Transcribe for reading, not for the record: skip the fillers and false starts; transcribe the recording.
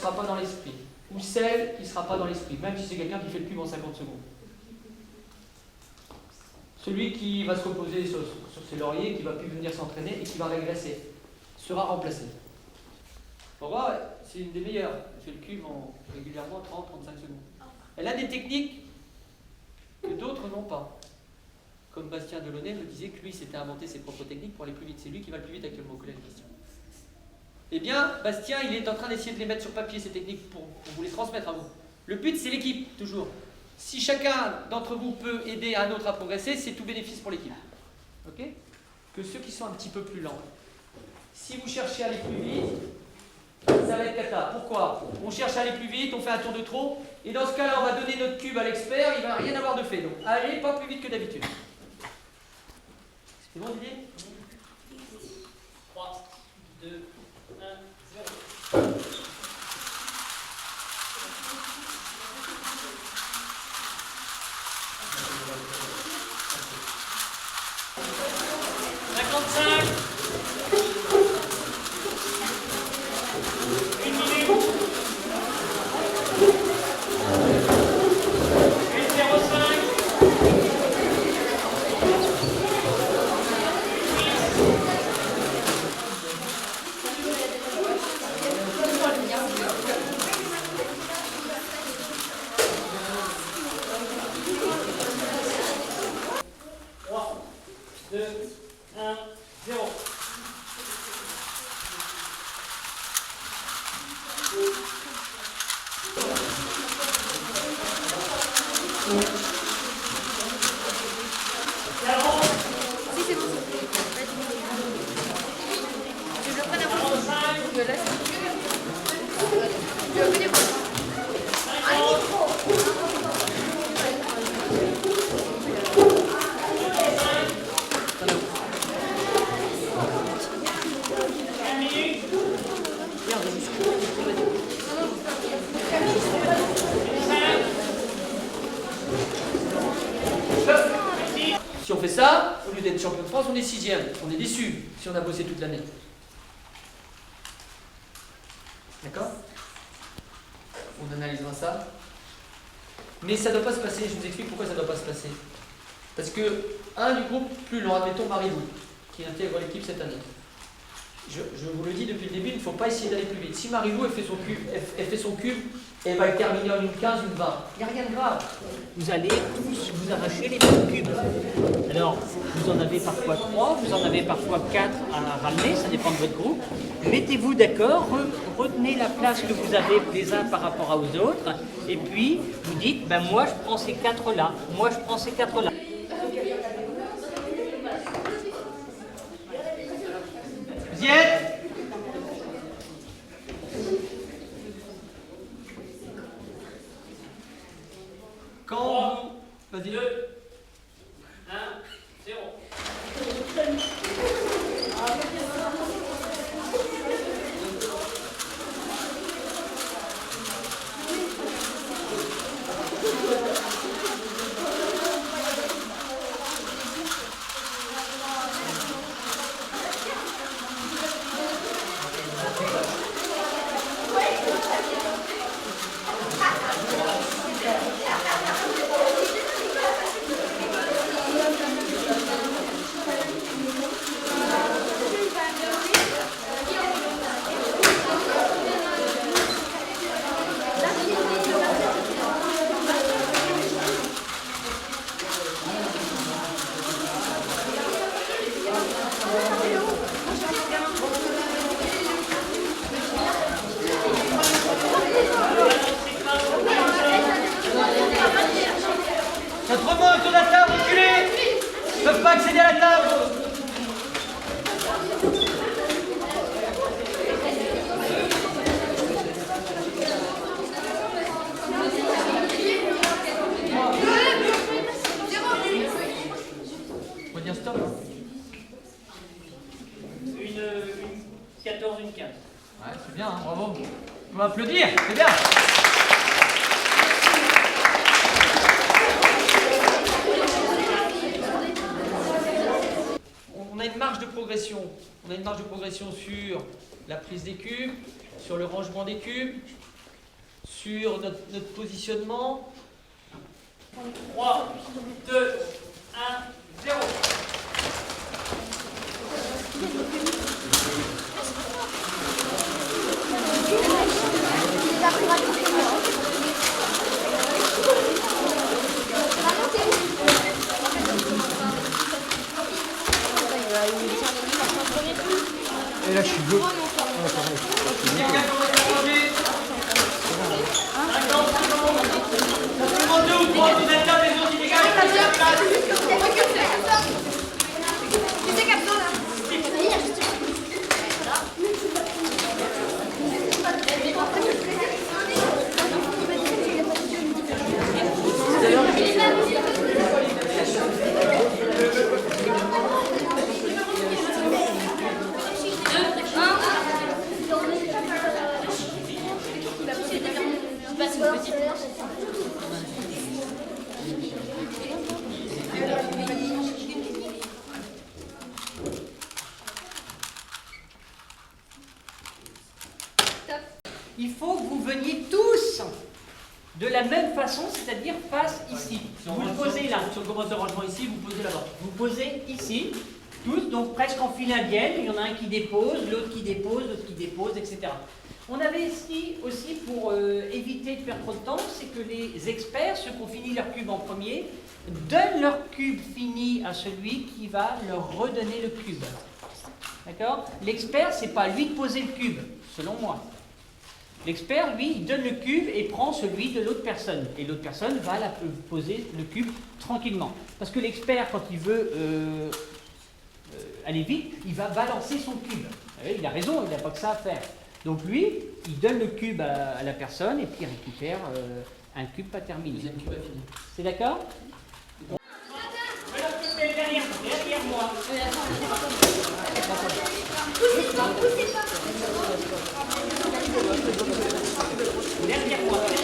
sera pas dans l'esprit, ou celle qui ne sera pas dans l'esprit, même si c'est quelqu'un qui fait le cube en 50 secondes. Celui qui va se reposer sur ses lauriers, qui ne va plus venir s'entraîner et qui va régresser, sera remplacé. Pour moi, c'est une des meilleures. Elle fait le cube régulièrement 30-35 secondes. Elle a des techniques que d'autres n'ont pas. Comme Bastien Delaunay me disait que lui s'était inventé ses propres techniques pour aller plus vite. C'est lui qui va le plus vite actuellement au collège, Bastien. Eh bien, Bastien, il est en train d'essayer de les mettre sur papier, ces techniques, pour vous les transmettre à vous. Le but, c'est l'équipe, toujours. Si chacun d'entre vous peut aider un autre à progresser, c'est tout bénéfice pour l'équipe. Ok ? Que ceux qui sont un petit peu plus lents. Si vous cherchez à aller plus vite, ça va être cata. Pourquoi? On cherche à aller plus vite, on fait un tour de trop, et dans ce cas-là, on va donner notre cube à l'expert, il ne va rien avoir de fait. Donc, allez pas plus vite que d'habitude. C'est bon, Didier? 3, 2, 1, 0. Si on fait ça, au lieu d'être champion de France, on est 6e. On est déçu si on a bossé toute l'année. D'accord? On analysera ça. Mais ça ne doit pas se passer, je vous explique pourquoi ça ne doit pas se passer. Parce que un du groupe plus lent, admettons Marie-Lou, qui intègre l'équipe cette année. Je vous le dis depuis le début, il ne faut pas essayer d'aller plus vite. Si Marie-Lou elle fait son cube, elle va terminer en une 15, une 20. Il n'y a rien de grave. Vous allez tous vous arracher les mêmes cubes. Alors, vous en avez parfois 3, vous en avez parfois 4 à ramener, ça dépend de votre groupe. Mettez-vous d'accord, retenez la place que vous avez les uns par rapport aux autres, et puis vous dites, ben moi je prends ces 4 là, moi je prends ces 4 là. Vous y êtes? Quand vous... Vas-y. 2, 1, 0. Autrement, autour de la table, reculez! Ils ne peuvent pas accéder à la table! On va dire stop. Une 14, une 15. Ouais, c'est bien, hein, bravo. On va applaudir, c'est bien. On a une marge de progression. On a une marge de progression sur la prise des cubes, sur le rangement des cubes, sur notre positionnement. 3, 2, 1, 0. Et là, je suis bleu. Quelqu'un commence à manger. 50 secondes. Ça fait 2 ou 3, vous êtes là, les autres, ils dégagent. Il faut que vous veniez tous de la même façon, c'est-à-dire face ici. Vous le posez là. Sur le commence de rangement ici, vous posez là-bas. Vous posez ici, tous, donc presque en file indienne. Il y en a un qui dépose, l'autre qui dépose, l'autre qui dépose, etc. On avait ici aussi, pour éviter de perdre trop de temps, c'est que les experts, ceux qui ont fini leur cube en premier, donnent leur cube fini à celui qui va leur redonner le cube. D'accord? L'expert, c'est pas lui de poser le cube, selon moi. L'expert, lui, il donne le cube et prend celui de l'autre personne. Et l'autre personne va poser le cube tranquillement. Parce que l'expert, quand il veut aller vite, il va balancer son cube. Vous voyez, il a raison, il n'a pas que ça à faire. Donc lui, il donne le cube à la personne et puis il récupère un cube pas terminé. Deuxième cube à finir. C'est d'accord? Derrière moi. Derrière moi.